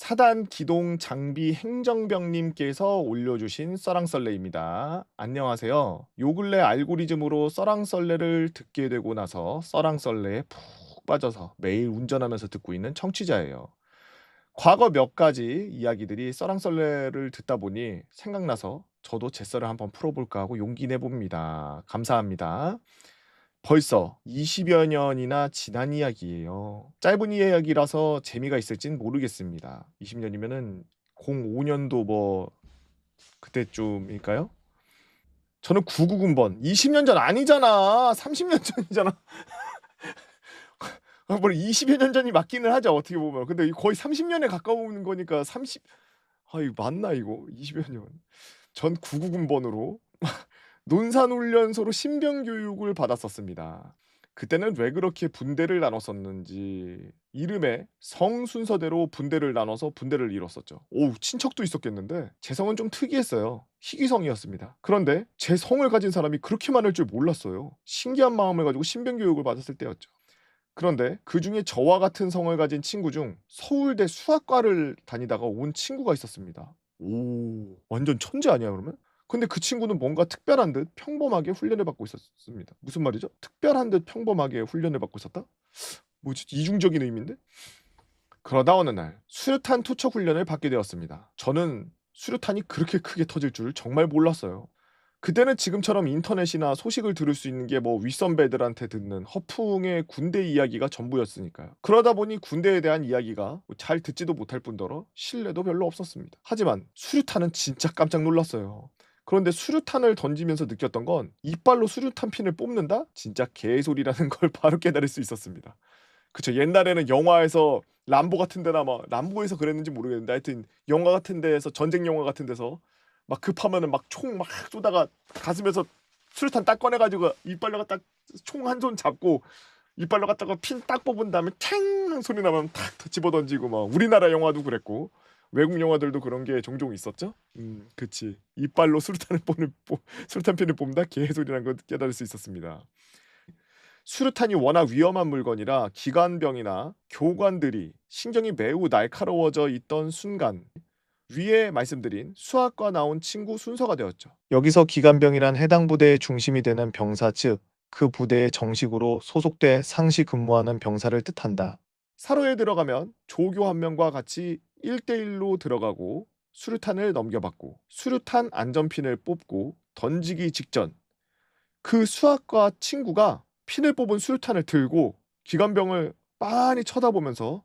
사단 기동 장비 행정병님께서 올려주신 썰랑썰레입니다. 안녕하세요. 요 근래 알고리즘으로 썰랑썰레를 듣게 되고 나서 썰랑썰레에 푹 빠져서 매일 운전하면서 듣고 있는 청취자예요. 과거 몇 가지 이야기들이 썰랑썰레를 듣다 보니 생각나서 저도 제 썰을 한번 풀어볼까 하고 용기 내봅니다. 감사합니다. 벌써 20여 년이나 지난 이야기예요. 짧은 이야기라서 재미가 있을진 모르겠습니다. 20년이면은 05년도 뭐 그때쯤일까요? 저는 999번 20년 전 아니잖아. 30년 전이잖아. 뭐 20여 년 전이 맞기는 하죠. 어떻게 보면. 근데 거의 30년에 가까운 거니까 30 이거 맞나 이거? 20여 년. 전 999번으로 논산훈련소로 신병 교육을 받았었습니다. 그때는 왜 그렇게 분대를 나눴었는지 이름에 성 순서대로 분대를 나눠서 분대를 이뤘었죠. 오우, 친척도 있었겠는데 제 성은 좀 특이했어요. 희귀성이었습니다. 그런데 제 성을 가진 사람이 그렇게 많을 줄 몰랐어요. 신기한 마음을 가지고 신병 교육을 받았을 때였죠. 그런데 그중에 저와 같은 성을 가진 친구 중 서울대 수학과를 다니다가 온 친구가 있었습니다. 오, 완전 천재 아니야 그러면? 근데 그 친구는 뭔가 특별한 듯 평범하게 훈련을 받고 있었습니다. 무슨 말이죠? 특별한 듯 평범하게 훈련을 받고 있었다? 뭐지? 이중적인 의미인데? 그러다 어느 날 수류탄 투척 훈련을 받게 되었습니다. 저는 수류탄이 그렇게 크게 터질 줄 정말 몰랐어요. 그때는 지금처럼 인터넷이나 소식을 들을 수 있는 게 뭐 윗선배들한테 듣는 허풍의 군대 이야기가 전부였으니까요. 그러다 보니 군대에 대한 이야기가 잘 듣지도 못할 뿐더러 신뢰도 별로 없었습니다. 하지만 수류탄은 진짜 깜짝 놀랐어요. 그런데 수류탄을 던지면서 느꼈던 건 이빨로 수류탄 핀을 뽑는다? 진짜 개소리라는 걸 바로 깨달을 수 있었습니다. 그쵸. 옛날에는 영화에서 람보 같은 데나 막 람보에서 그랬는지 모르겠는데 하여튼 영화 같은 데에서 전쟁 영화 같은 데서 막 급하면은 막 총 막 쏘다가 가슴에서 수류탄 딱 꺼내가지고 이빨로 갖다 총 한 손 잡고 이빨로 갖다가 핀 딱 뽑은 다음에 탱 소리 나면 탁 집어 던지고 막 우리나라 영화도 그랬고 외국 영화들도 그런 게 종종 있었죠. 그치. 이빨로 수류탄을 수류탄 핀을 뽑는다 개소리라는 걸 깨달을 수 있었습니다. 수류탄이 워낙 위험한 물건이라 기관병이나 교관들이 신경이 매우 날카로워져 있던 순간 위에 말씀드린 수학과 나온 친구 순서가 되었죠. 여기서 기관병이란 해당 부대의 중심이 되는 병사 즉 그 부대에 정식으로 소속돼 상시 근무하는 병사를 뜻한다. 사로에 들어가면 조교 한 명과 같이 1대1로 들어가고 수류탄을 넘겨받고 수류탄 안전핀을 뽑고 던지기 직전 그 수학과 친구가 핀을 뽑은 수류탄을 들고 기관병을 빤히 쳐다보면서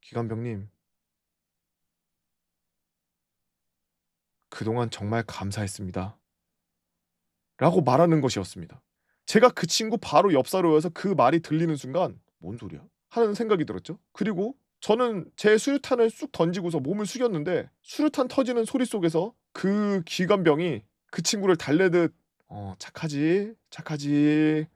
"기관병님, 그동안 정말 감사했습니다." 라고 말하는 것이었습니다. 제가 그 친구 바로 옆사로여서 그 말이 들리는 순간 '뭔 소리야?' 하는 생각이 들었죠. 그리고 저는 제 수류탄을 쑥 던지고서 몸을 숙였는데 수류탄 터지는 소리 속에서 그 기관병이 그 친구를 달래듯 착하지, 착하지,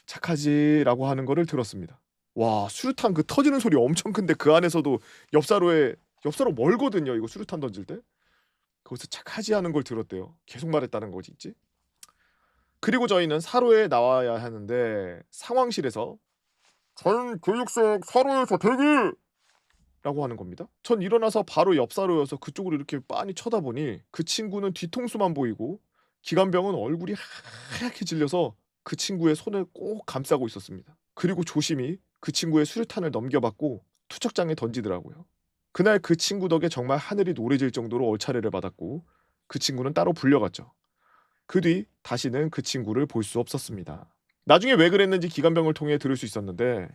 착하지."라고 하는 거를 들었습니다. 와, 수류탄 그 터지는 소리 엄청 큰데 그 안에서도 옆사로 멀거든요, 이거 수류탄 던질 때. 거기서 "착하지." 하는 걸 들었대요. 계속 말했다는 거지 있지. 그리고 저희는 사로에 나와야 하는데 상황실에서 "전 교육석 사로에서 대기!" 라고 하는 겁니다. 전 일어나서 바로 옆사로여서 그쪽으로 이렇게 빤히 쳐다보니 그 친구는 뒤통수만 보이고 기관병은 얼굴이 하얗게 질려서 그 친구의 손을 꼭 감싸고 있었습니다. 그리고 조심히 그 친구의 수류탄을 넘겨받고 투척장에 던지더라고요. 그날 그 친구 덕에 정말 하늘이 노래질 정도로 얼차례를 받았고 그 친구는 따로 불려갔죠. 그 뒤 다시는 그 친구를 볼 수 없었습니다. 나중에 왜 그랬는지 기관병을 통해 들을 수 있었는데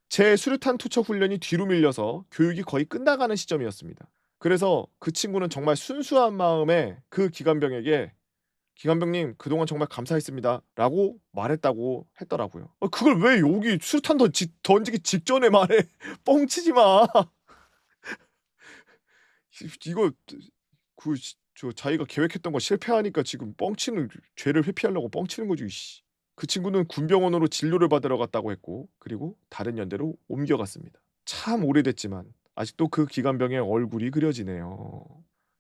제 수류탄 투척 훈련이 뒤로 밀려서 교육이 거의 끝나가는 시점이었습니다. 그래서 그 친구는 정말 순수한 마음에 그 기관병에게 "기관병님, 그동안 정말 감사했습니다." 라고 말했다고 했더라고요. 그걸 왜 여기 수류탄 던지기 직전에 말해. 뻥치지 마. 이거 자기가 계획했던 거 실패하니까 지금 뻥치는 죄를 회피하려고 뻥치는 거지 이씨. 그 친구는 군병원으로 진료를 받으러 갔다고 했고 그리고 다른 연대로 옮겨갔습니다. 참 오래됐지만 아직도 그 기관병의 얼굴이 그려지네요.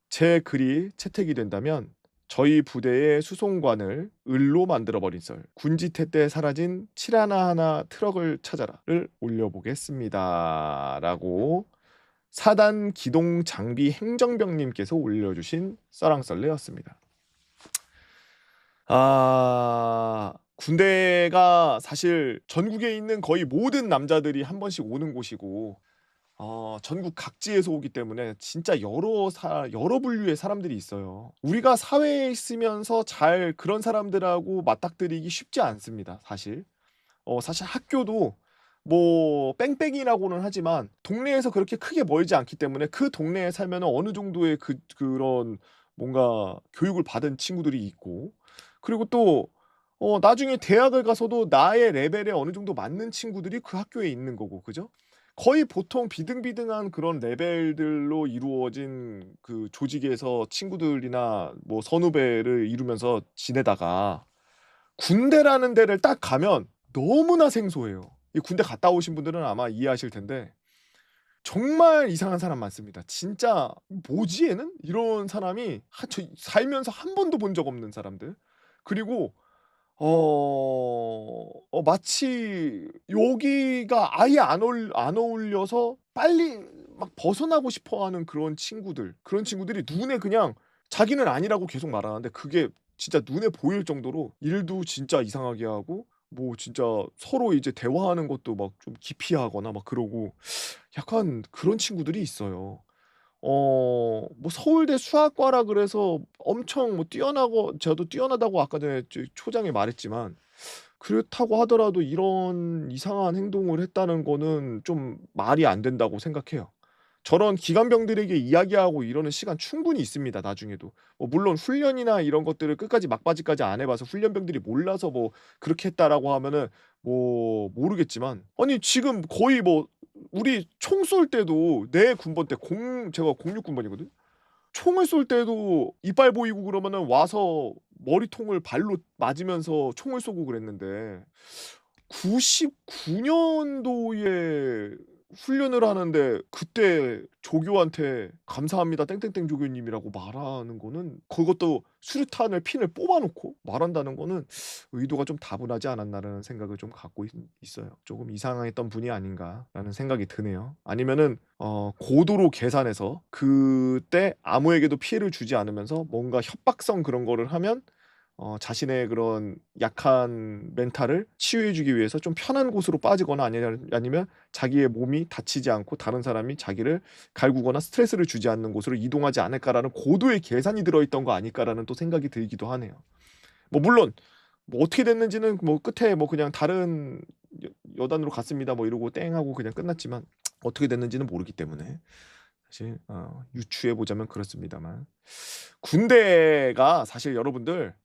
제 글이 채택이 된다면 저희 부대의 수송관을 을로 만들어 버린 썰 "군지태 때 사라진 711 트럭을 찾아라를 올려보겠습니다." 라고 사단 기동 장비 행정병님께서 올려주신 썰랑썰레였습니다. 군대가 사실 전국에 있는 거의 모든 남자들이 한 번씩 오는 곳이고 전국 각지에서 오기 때문에 진짜 여러 분류의 사람들이 있어요. 우리가 사회에 있으면서 잘 그런 사람들하고 맞닥뜨리기 쉽지 않습니다. 사실. 사실 학교도 뭐 뺑뺑이라고는 하지만 동네에서 그렇게 크게 멀지 않기 때문에 그 동네에 살면 어느 정도의 그런 뭔가 교육을 받은 친구들이 있고, 그리고 또 나중에 대학을 가서도 나의 레벨에 어느 정도 맞는 친구들이 그 학교에 있는 거고, 그죠? 거의 보통 비등비등한 그런 레벨들로 이루어진 그 조직에서 친구들이나 뭐 선후배를 이루면서 지내다가 군대라는 데를 딱 가면 너무나 생소해요. 이 군대 갔다 오신 분들은 아마 이해하실 텐데 정말 이상한 사람 많습니다. 진짜 '뭐지 얘는?' 이런 사람이 살면서 한 번도 본 적 없는 사람들. 그리고 마치 여기가 아예 안 어울려서 빨리 막 벗어나고 싶어 하는 그런 친구들. 그런 친구들이 눈에 그냥 자기는 아니라고 계속 말하는데 그게 진짜 눈에 보일 정도로 일도 진짜 이상하게 하고 뭐 진짜 서로 이제 대화하는 것도 막 좀 기피하거나 막 그러고 약간 그런 친구들이 있어요. 뭐 서울대 수학과라 그래서 엄청 뭐 뛰어나고 저도 뛰어나다고 아까 전에 초장에 말했지만 그렇다고 하더라도 이런 이상한 행동을 했다는 거는 좀 말이 안 된다고 생각해요. 저런 기관병들에게 이야기하고 이러는 시간 충분히 있습니다, 나중에도. 물론 훈련이나 이런 것들을 끝까지 막바지까지 안 해 봐서 훈련병들이 몰라서 뭐 그렇게 했다라고 하면은 뭐 모르겠지만, 아니 지금 거의 뭐 우리 총 쏠 때도 내 군번 때 제가 06 군번이거든요. 총을 쏠 때도 이빨 보이고 그러면은 와서 머리통을 발로 맞으면서 총을 쏘고 그랬는데 99 년도에 훈련을 하는데 그때 조교한테 "감사합니다. 땡땡땡 조교님이라고." 말하는 거는, 그것도 수류탄을 핀을 뽑아 놓고 말한다는 거는 '의도가 좀 다분하지 않았나.'라는 생각을 좀 갖고 있어요. '조금 이상했던 분이 아닌가.'라는 생각이 드네요. 아니면은 고도로 계산해서 그때 아무에게도 피해를 주지 않으면서 뭔가 협박성 그런 거를 하면 자신의 그런 약한 멘탈을 치유해 주기 위해서 좀 편한 곳으로 빠지거나 아니면 자기의 몸이 다치지 않고 다른 사람이 자기를 갈구거나 스트레스를 주지 않는 곳으로 이동하지 않을까라는 고도의 계산이 들어있던 거 아닐까라는 또 생각이 들기도 하네요. 뭐 물론 뭐 어떻게 됐는지는 뭐 끝에 뭐 그냥 다른 여단으로 갔습니다 뭐 이러고 땡 하고 그냥 끝났지만 어떻게 됐는지는 모르기 때문에 사실 유추해 보자면 그렇습니다만, 군대가 사실 여러분들,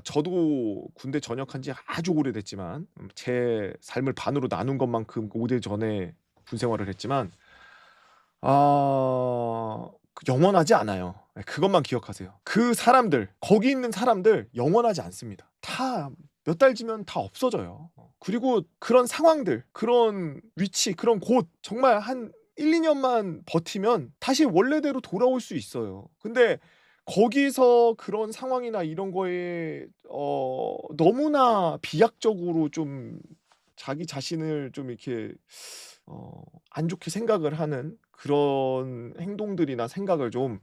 저도 군대 전역한 지 아주 오래됐지만 제 삶을 반으로 나눈 것만큼 오래전에 군 생활을 했지만 영원하지 않아요. 예, 그것만 기억하세요. 그 사람들, 거기 있는 사람들 영원하지 않습니다. 다 몇 달 지면 다 없어져요. 그리고 그런 상황들, 그런 위치, 그런 곳 정말 한 1-2 년만 버티면 다시 원래대로 돌아올 수 있어요. 근데 거기서 그런 상황이나 이런 거에 너무나 비약적으로 좀 자기 자신을 좀 이렇게 안 좋게 생각을 하는 그런 행동들이나 생각을 좀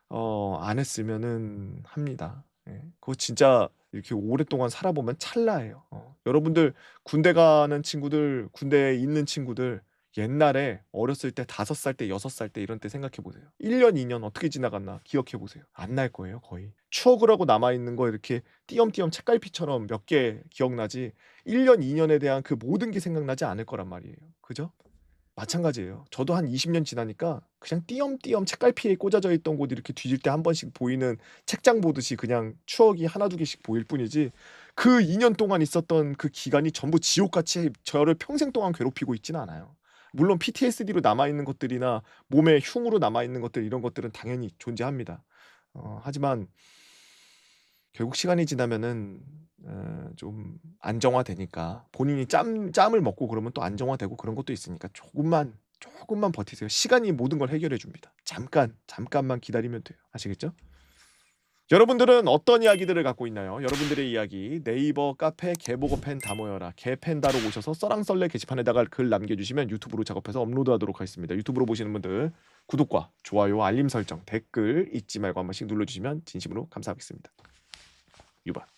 안 했으면은 합니다. 예. 그거 진짜 이렇게 오랫동안 살아보면 찰나예요. 여러분들 군대 가는 친구들, 군대에 있는 친구들 옛날에 어렸을 때 5살 때, 6살 때 이런 때 생각해 보세요. 1 년, 2년 어떻게 지나갔나 기억해 보세요. 안 날 거예요, 거의. 추억을 하고 남아 있는 거 이렇게 띄엄띄엄 책갈피처럼 몇 개 기억나지 1 년, 2 년에 대한 그 모든 게 생각나지 않을 거란 말이에요. 그죠? 마찬가지예요. 저도 한 20년 지나니까 그냥 띄엄띄엄 책갈피에 꽂아져 있던 곳 이렇게 뒤질 때 한 번씩 보이는 책장 보듯이 그냥 추억이 하나 두 개씩 보일 뿐이지, 그 2년 동안 있었던 그 기간이 전부 지옥같이 저를 평생 동안 괴롭히고 있지는 않아요. 물론 PTSD로 남아 있는 것들이나 몸에 흉으로 남아 있는 것들, 이런 것들은 당연히 존재합니다. 하지만 결국 시간이 지나면은 좀 안정화되니까, 본인이 짬을 먹고 그러면 또 안정화되고 그런 것도 있으니까 조금만 버티세요. 시간이 모든 걸 해결해 줍니다. 잠깐만 기다리면 돼요. 아시겠죠? 여러분들은 어떤 이야기들을 갖고 있나요? 여러분들의 이야기 네이버 카페 개보고 팬 다 모여라 개팬다로 오셔서 써랑썰레 게시판에다가 글 남겨주시면 유튜브로 작업해서 업로드하도록 하겠습니다. 유튜브로 보시는 분들 구독과 좋아요, 알림 설정, 댓글 잊지 말고 한 번씩 눌러주시면 진심으로 감사하겠습니다. 유바.